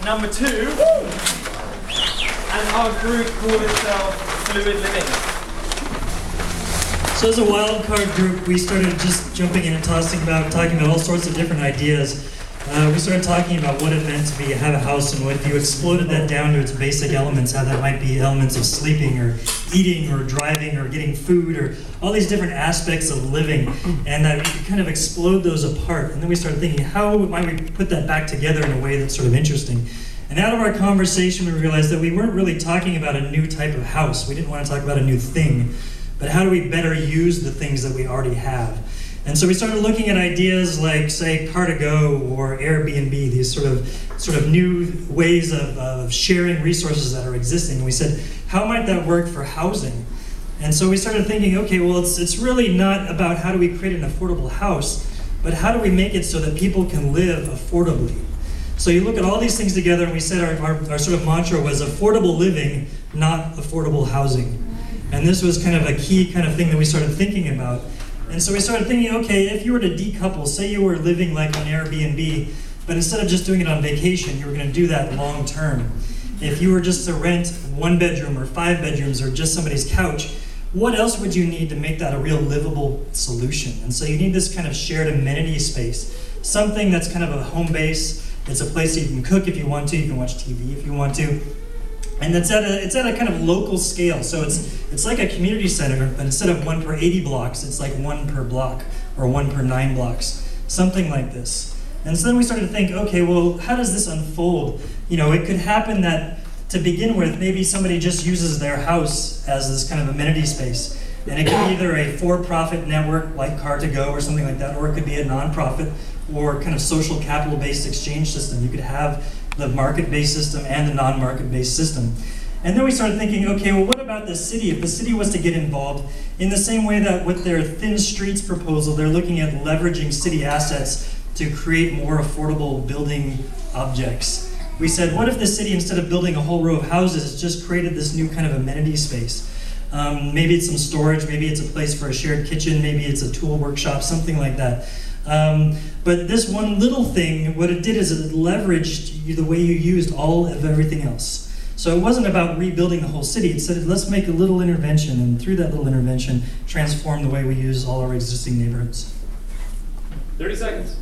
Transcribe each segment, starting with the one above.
Number 2, and our group called itself Fluid Living. So as a wildcard group, we started just jumping in and talking about all sorts of different ideas. We started talking about what it meant to have a house, and if you exploded that down to its basic elements, how that might be elements of sleeping or eating or driving or getting food or all these different aspects of living, and that we could kind of explode those apart. And then we started thinking, how might we put that back together in a way that's sort of interesting? And out of our conversation, we realized that we weren't really talking about a new type of house. We didn't want to talk about a new thing, but how do we better use the things that we already have? And so we started looking at ideas like, say, Car2Go or Airbnb, these sort of new ways of sharing resources that are existing. And we said, how might that work for housing? And so we started thinking, okay, well, it's really not about how do we create an affordable house, but how do we make it so that people can live affordably? So you look at all these things together, and we said our sort of mantra was affordable living, not affordable housing. And this was kind of a key kind of thing that we started thinking about. And so we started thinking, okay, if you were to decouple, say you were living like on Airbnb, but instead of just doing it on vacation, you were going to do that long term. If you were just to rent 1 bedroom or 5 bedrooms or just somebody's couch, what else would you need to make that a real livable solution? And so you need this kind of shared amenity space, something that's kind of a home base. It's a place that you can cook if you want to, you can watch TV if you want to. And it's at a kind of local scale. So it's like a community center, but instead of 1 per 80 blocks, it's like 1 per block or 1 per 9 blocks, something like this. And so then we started to think, okay, well, how does this unfold? You know, it could happen that to begin with, maybe somebody just uses their house as this kind of amenity space. And it could be either a for-profit network like Car2Go or something like that, or it could be a nonprofit or kind of social capital-based exchange system. You could have the market-based system and the non-market-based system. And then we started thinking, okay, well, what about the city? If the city was to get involved, in the same way that with their Thin Streets proposal, they're looking at leveraging city assets to create more affordable building objects. We said, what if the city, instead of building a whole row of houses, just created this new kind of amenity space? Maybe it's some storage, maybe it's a place for a shared kitchen, maybe it's a tool workshop, something like that. But this one little thing, what it did is it leveraged the way you used all of everything else. So it wasn't about rebuilding the whole city. It said, let's make a little intervention, and through that little intervention, transform the way we use all our existing neighborhoods. 30 seconds.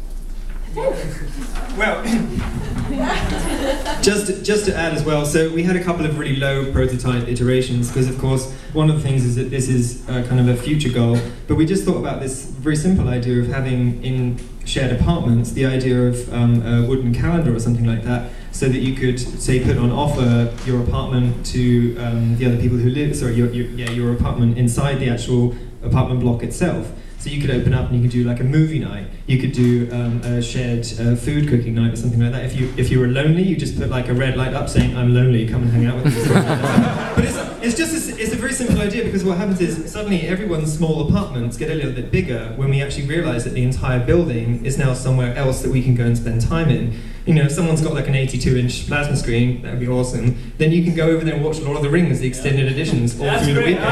Well, just to add as well, so we had a couple of really low prototype iterations, because of course one of the things is that this is kind of a future goal, but we just thought about this very simple idea of having in shared apartments the idea of a wooden calendar or something like that, so that you could, say, put on offer your apartment to the other people who live, your apartment inside the actual apartment block itself. So you could open up and you could do like a movie night. You could do a shared food cooking night or something like that. If you were lonely, you just put like a red light up saying, "I'm lonely, come and hang out with me." But it's a very simple idea, because what happens is suddenly everyone's small apartments get a little bit bigger when we actually realise that the entire building is now somewhere else that we can go and spend time in. You know, if someone's got like an 82-inch plasma screen, that would be awesome. Then you can go over there and watch Lord of the Rings, the extended editions, all through the weekend.